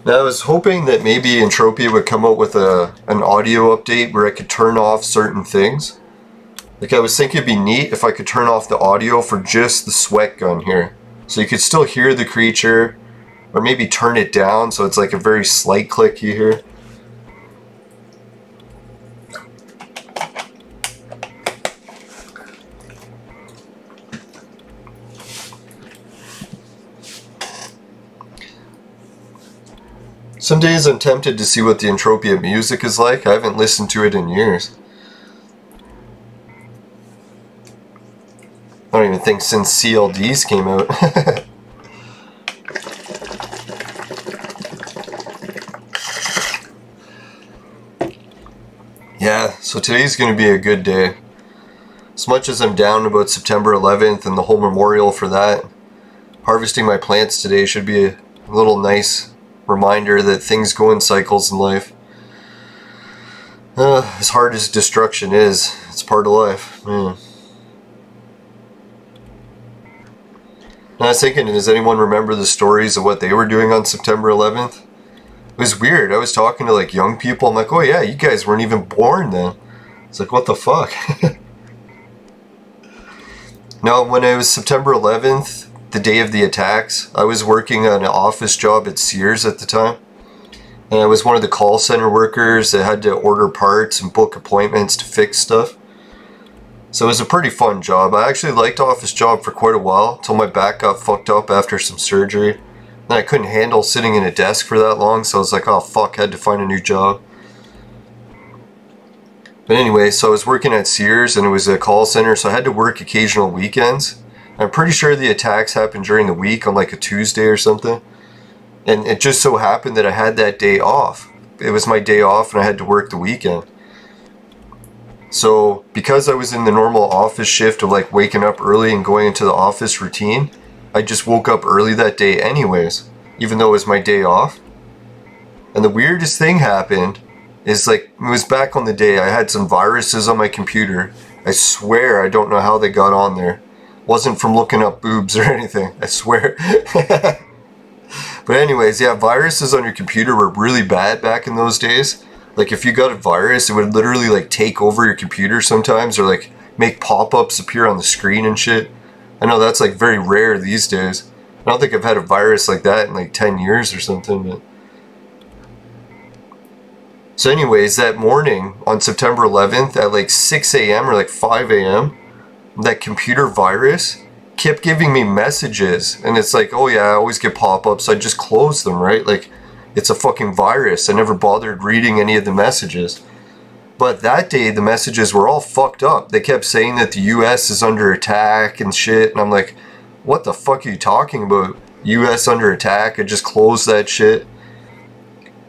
Now I was hoping that maybe Entropia would come out with an audio update where I could turn off certain things. Like I was thinking it'd be neat if I could turn off the audio for just the sweat gun here. So you could still hear the creature, or maybe turn it down so it's like a very slight click you hear. Some days I'm tempted to see what the Entropia music is like. I haven't listened to it in years. I don't even think since CLDs came out. Yeah, so today's going to be a good day. As much as I'm down about September 11th and the whole memorial for that, harvesting my plants today should be a little nice reminder that things go in cycles in life. As hard as destruction is, it's part of life. Man. I was thinking, does anyone remember the stories of what they were doing on September 11th? It was weird. I was talking to like young people. I'm like, oh yeah, you guys weren't even born then. It's like, what the fuck? Now, when it was September 11th, the day of the attacks, I was working on an office job at Sears at the time. And I was one of the call center workers that had to order parts and book appointments to fix stuff. So it was a pretty fun job. I actually liked office job for quite a while, until my back got fucked up after some surgery. And I couldn't handle sitting in a desk for that long, so I was like, oh fuck, I had to find a new job. But anyway, so I was working at Sears, and it was a call center, so I had to work occasional weekends. I'm pretty sure the attacks happened during the week on like a Tuesday or something. And it just so happened that I had that day off. It was my day off and I had to work the weekend. So because I was in the normal office shift of like waking up early and going into the office routine, I just woke up early that day anyways, even though it was my day off. And the weirdest thing happened is like, it was back on the day I had some viruses on my computer. I swear I don't know how they got on there. Wasn't from looking up boobs or anything, I swear. But anyways, yeah, viruses on your computer were really bad back in those days. Like if you got a virus, it would literally like take over your computer sometimes, or like make pop-ups appear on the screen and shit. I know that's like very rare these days. I don't think I've had a virus like that in like 10 years or something. But so anyways, that morning on September 11th at like 6 a.m. or like 5 a.m., that computer virus kept giving me messages, and it's like, oh yeah, I always get pop-ups, I just close them, right? Like, it's a fucking virus. I never bothered reading any of the messages. But that day, the messages were all fucked up. They kept saying that the US is under attack and shit, and I'm like, what the fuck are you talking about? US under attack? I just closed that shit.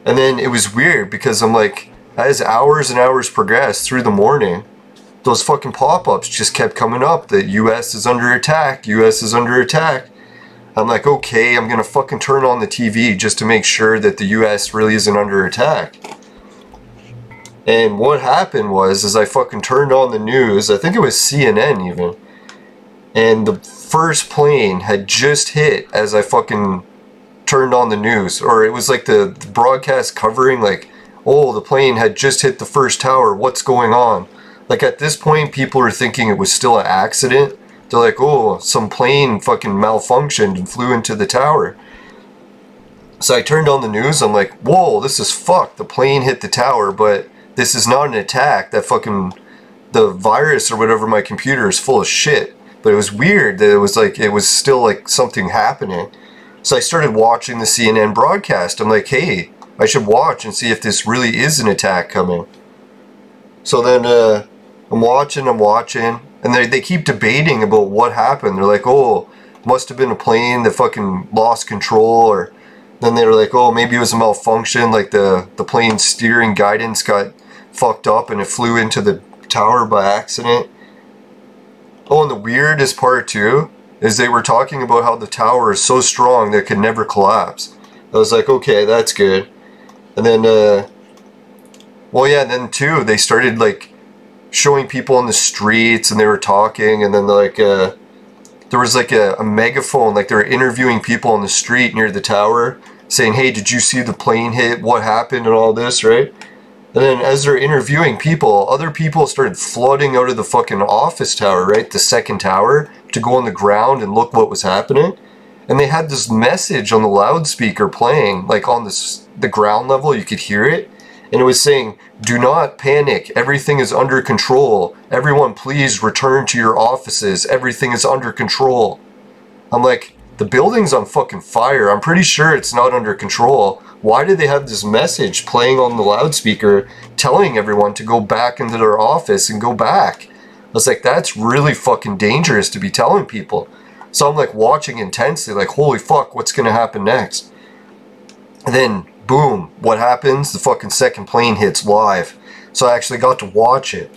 And then it was weird, because I'm like, as hours and hours progressed through the morning, those fucking pop-ups just kept coming up that US is under attack, US is under attack. I'm like, okay, I'm gonna fucking turn on the TV just to make sure that the US really isn't under attack. And what happened was, as I fucking turned on the news, I think it was CNN even, and the first plane had just hit as I fucking turned on the news. Or it was like the broadcast covering like, oh, the plane had just hit the first tower, what's going on? Like at this point, people are thinking it was still an accident. They're like, oh, some plane fucking malfunctioned and flew into the tower. So I turned on the news, I'm like, whoa, this is fucked. The plane hit the tower, but this is not an attack. That fucking, the virus or whatever my computer is full of shit. But it was weird that it was like, it was still like something happening. So I started watching the CNN broadcast. I'm like, hey, I should watch and see if this really is an attack coming. So then, I'm watching, and they keep debating about what happened. They're like, oh, must have been a plane that fucking lost control, or then they were like, oh, maybe it was a malfunction, like the plane's steering guidance got fucked up and it flew into the tower by accident. Oh, and the weirdest part too is they were talking about how the tower is so strong that it could never collapse. I was like, okay, that's good. And then, well, yeah, then too, they started like showing people on the streets, and they were talking, and then like there was like a megaphone, like they were interviewing people on the street near the tower, saying, hey, did you see the plane hit, what happened, and all this, right? And then as they're interviewing people, other people started flooding out of the fucking office tower, right, the second tower, to go on the ground and look what was happening. And they had this message on the loudspeaker playing, like on the ground level, you could hear it. And it was saying, do not panic, everything is under control. Everyone please return to your offices, everything is under control. I'm like, the building's on fucking fire, I'm pretty sure it's not under control. Why did they have this message playing on the loudspeaker telling everyone to go back into their office and go back? I was like, that's really fucking dangerous to be telling people. So I'm like watching intensely, like, holy fuck, what's gonna happen next? And then, boom, what happens? The fucking second plane hits live. So I actually got to watch it.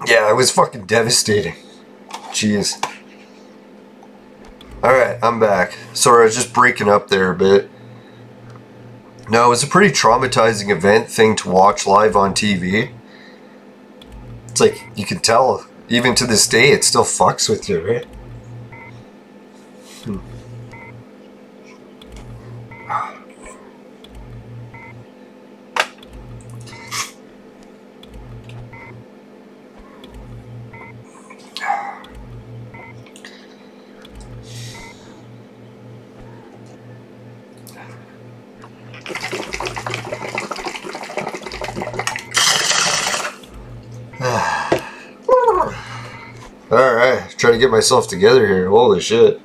Yeah, it was fucking devastating. Jeez. Alright, I'm back. Sorry, I was just breaking up there a bit. No, it was a pretty traumatizing event thing to watch live on TV. It's like, you can tell, even to this day, it still fucks with you, right? Trying to get myself together here. Holy shit.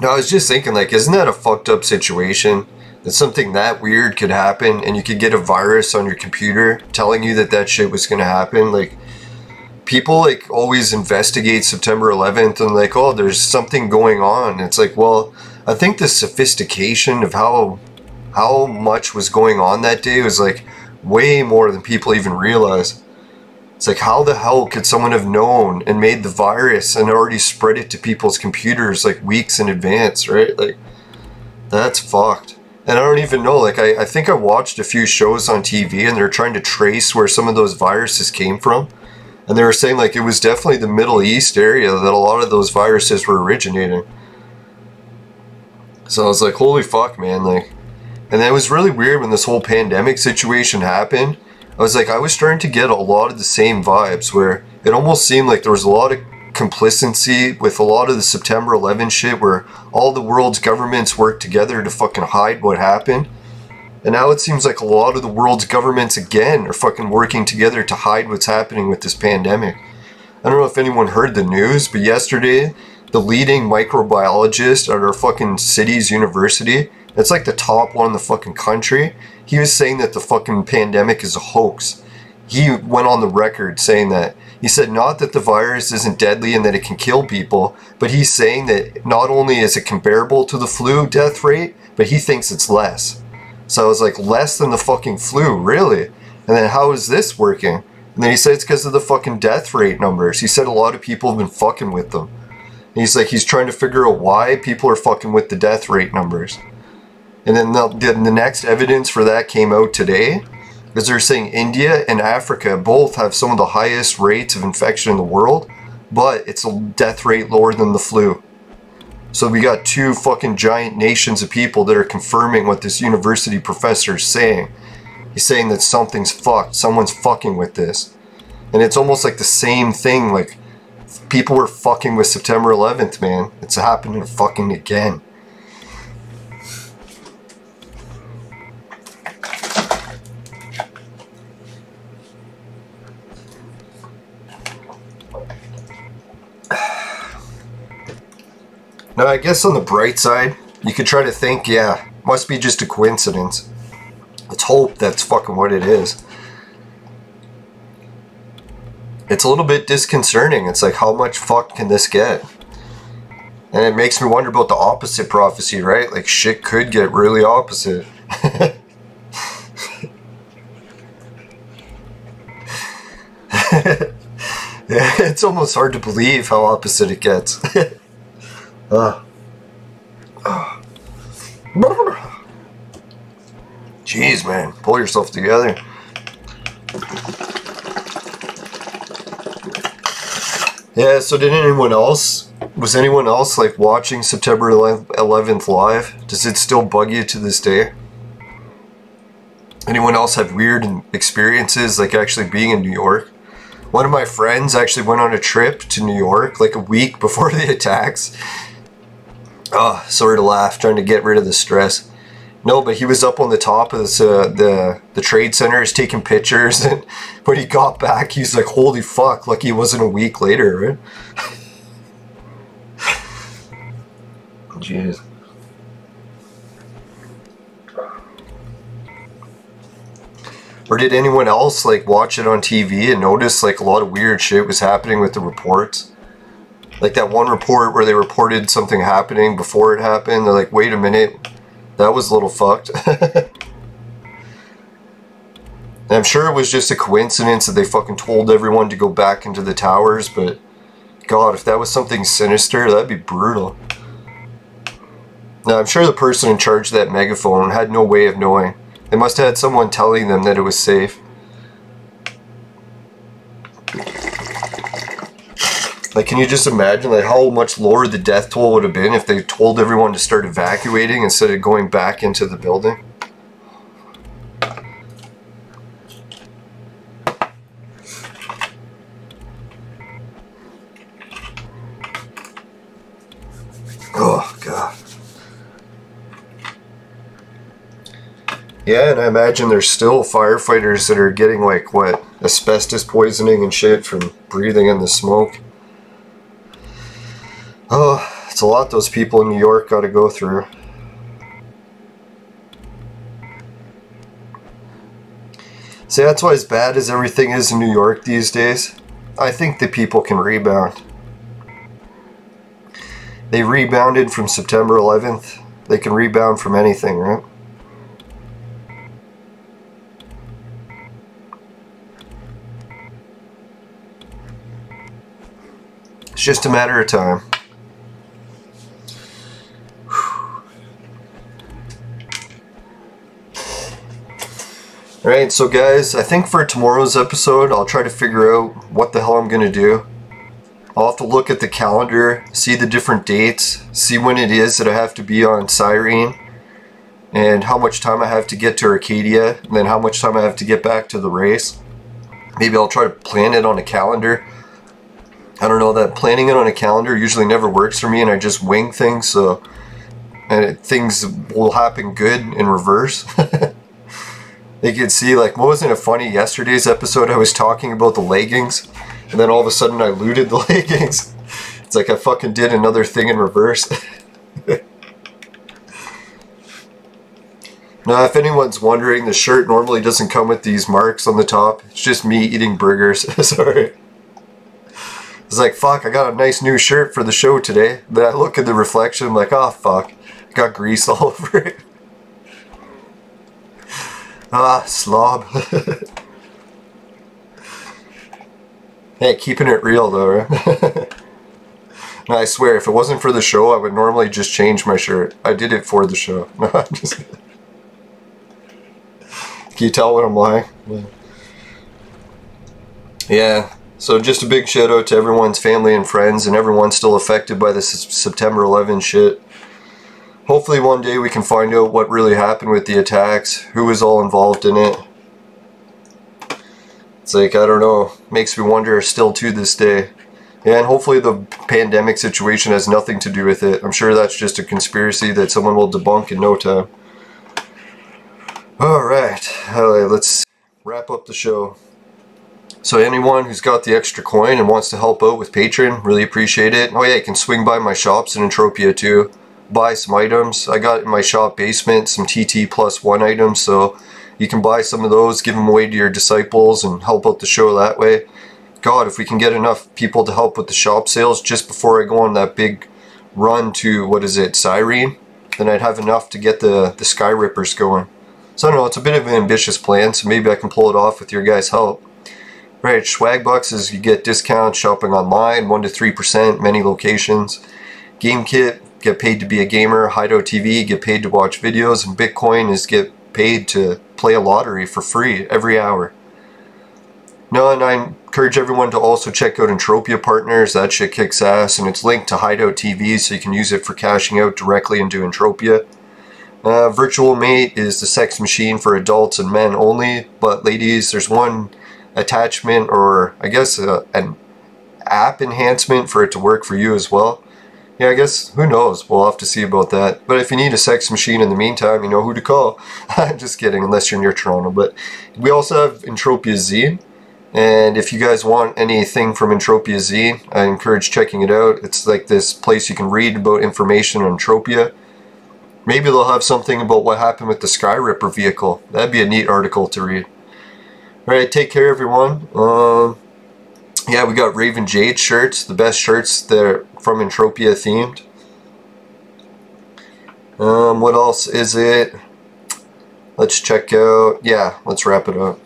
No, I was just thinking, like, isn't that a fucked up situation? That something that weird could happen and you could get a virus on your computer telling you that that shit was gonna happen. Like, people, like, always investigate September 11th and, like, oh, there's something going on. It's like, well, I think the sophistication of how much was going on that day was, like, way more than people even realize. It's like, how the hell could someone have known and made the virus and already spread it to people's computers, like, weeks in advance, right? Like, that's fucked. And I don't even know, like, I think I watched a few shows on TV and they're trying to trace where some of those viruses came from. And they were saying, like, it was definitely the Middle East area that a lot of those viruses were originating. So I was like, holy fuck, man, like. And then it was really weird when this whole pandemic situation happened. I was like, I was starting to get a lot of the same vibes where it almost seemed like there was a lot of complicity with a lot of the September 11 shit where all the world's governments worked together to fucking hide what happened. And now it seems like a lot of the world's governments again are fucking working together to hide what's happening with this pandemic. I don't know if anyone heard the news, but yesterday, the leading microbiologist at our fucking city's university, it's like the top one in the fucking country, he was saying that the fucking pandemic is a hoax. He went on the record saying that. He said not that the virus isn't deadly and that it can kill people, but he's saying that not only is it comparable to the flu death rate, but he thinks it's less. So I was like, less than the fucking flu, really? And then how is this working? And then he said it's because of the fucking death rate numbers. He said a lot of people have been fucking with them. And he's like, he's trying to figure out why people are fucking with the death rate numbers. And then the next evidence for that came out today, because they're saying India and Africa both have some of the highest rates of infection in the world, but it's a death rate lower than the flu. So we got two fucking giant nations of people that are confirming what this university professor is saying. He's saying that something's fucked, someone's fucking with this. And it's almost like the same thing, like, people were fucking with September 11th, man. It's happening fucking again. Now, I guess on the bright side, you could try to think, yeah, must be just a coincidence. Let's hope that's fucking what it is. It's a little bit disconcerting. It's like, how much fuck can this get? And it makes me wonder about the opposite prophecy, right? Like, shit could get really opposite. Yeah, it's almost hard to believe how opposite it gets. Jeez, man, pull yourself together. Yeah, so did anyone else, was anyone else like watching September 11th live? Does it still bug you to this day? Anyone else have weird experiences like actually being in New York? One of my friends actually went on a trip to New York like a week before the attacks. Oh, sorry to laugh, trying to get rid of the stress. No, but he was up on the top of this, the trade center, he's taking pictures, and when he got back, he's like, holy fuck, lucky it wasn't a week later, right? Jeez. Or did anyone else like watch it on TV and notice like a lot of weird shit was happening with the reports? Like that one report where they reported something happening before it happened. They're like, wait a minute, that was a little fucked. And I'm sure it was just a coincidence that they fucking told everyone to go back into the towers, but God, if that was something sinister, that'd be brutal. Now, I'm sure the person in charge of that megaphone had no way of knowing. They must have had someone telling them that it was safe. Like, can you just imagine like how much lower the death toll would have been if they told everyone to start evacuating instead of going back into the building? Oh, God. Yeah, and I imagine there's still firefighters that are getting, like, what, asbestos poisoning and shit from breathing in the smoke. Oh, it's a lot those people in New York got to go through. See, that's why as bad as everything is in New York these days, I think the people can rebound. They rebounded from September 11th. They can rebound from anything, right? It's just a matter of time. Alright, so guys, I think for tomorrow's episode, I'll try to figure out what the hell I'm going to do. I'll have to look at the calendar, see the different dates, see when it is that I have to be on Cyrene, and how much time I have to get to Arcadia, and then how much time I have to get back to the race. Maybe I'll try to plan it on a calendar. I don't know, that planning it on a calendar usually never works for me, and I just wing things, so things will happen good in reverse. You can see, like, wasn't it funny, yesterday's episode I was talking about the leggings, and then all of a sudden I looted the leggings. It's like I fucking did another thing in reverse. Now, if anyone's wondering, the shirt normally doesn't come with these marks on the top. It's just me eating burgers. Sorry. It's like, fuck, I got a nice new shirt for the show today. Then I look at the reflection, I'm like, oh fuck, I got grease all over it. Ah, slob. Hey, keeping it real though, right? No, I swear, if it wasn't for the show, I would normally just change my shirt. I did it for the show. No, I'm just... Can you tell when I'm lying? Yeah, so just a big shout out to everyone's family and friends and everyone still affected by this September 11 shit. Hopefully one day we can find out what really happened with the attacks, who was all involved in it. It's like, I don't know, makes me wonder still to this day. Yeah, and hopefully the pandemic situation has nothing to do with it. I'm sure that's just a conspiracy that someone will debunk in no time. Alright, let's wrap up the show. So anyone who's got the extra coin and wants to help out with Patreon, really appreciate it. Oh yeah, you can swing by my shops in Entropia too. Buy some items. I got in my shop basement some TT+1 items, so you can buy some of those, give them away to your disciples and help out the show that way. God, if we can get enough people to help with the shop sales just before I go on that big run to, what is it, Cyrene, then I'd have enough to get the Skyrippers going. So I don't know, it's a bit of an ambitious plan, so maybe I can pull it off with your guys' help. Right, swag bucks you get discounts shopping online, 1 to 3%, many locations. GameKit, get paid to be a gamer. Hideout TV, get paid to watch videos. And Bitcoin is get paid to play a lottery for free every hour. No, and I encourage everyone to also check out Entropia Partners. That shit kicks ass, and it's linked to Hideout TV, so you can use it for cashing out directly into Entropia. Virtual Mate is the sex machine for adults and men only, but ladies, there's one attachment, or I guess an app enhancement for it to work for you as well. Yeah, I guess, who knows, we'll have to see about that. But if you need a sex machine in the meantime, you know who to call. I'm just kidding, unless you're near Toronto. But we also have Entropia Zine, and if you guys want anything from Entropia Zine, I encourage checking it out. It's like this place you can read about information on Entropia. Maybe they'll have something about what happened with the Skyripper vehicle. That'd be a neat article to read. Alright, take care everyone. Yeah, we got Raven Jade shirts, the best shirts that are from Entropia themed. What else is it? Let's check out, yeah, let's wrap it up.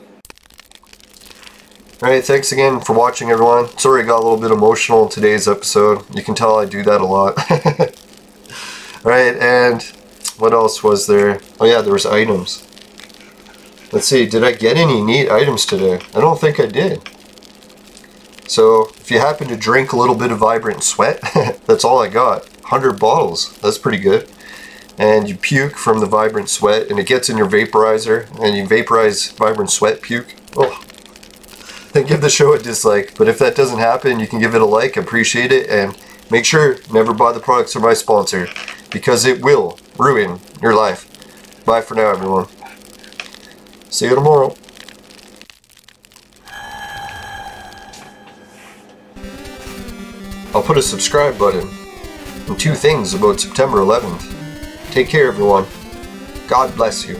Alright, thanks again for watching everyone. Sorry I got a little bit emotional in today's episode. You can tell I do that a lot. Alright, and what else was there? Oh yeah, there was items. Let's see, did I get any neat items today? I don't think I did. So, if you happen to drink a little bit of Vibrant Sweat, that's all I got. 100 bottles, that's pretty good. And you puke from the Vibrant Sweat, and it gets in your vaporizer, and you vaporize Vibrant Sweat puke. Oh. Then give the show a dislike, but if that doesn't happen, you can give it a like, appreciate it, and make sure never buy the products of my sponsor, because it will ruin your life. Bye for now, everyone. See you tomorrow. I'll put a subscribe button and 2 things about September 11th. Take care, everyone. God bless you.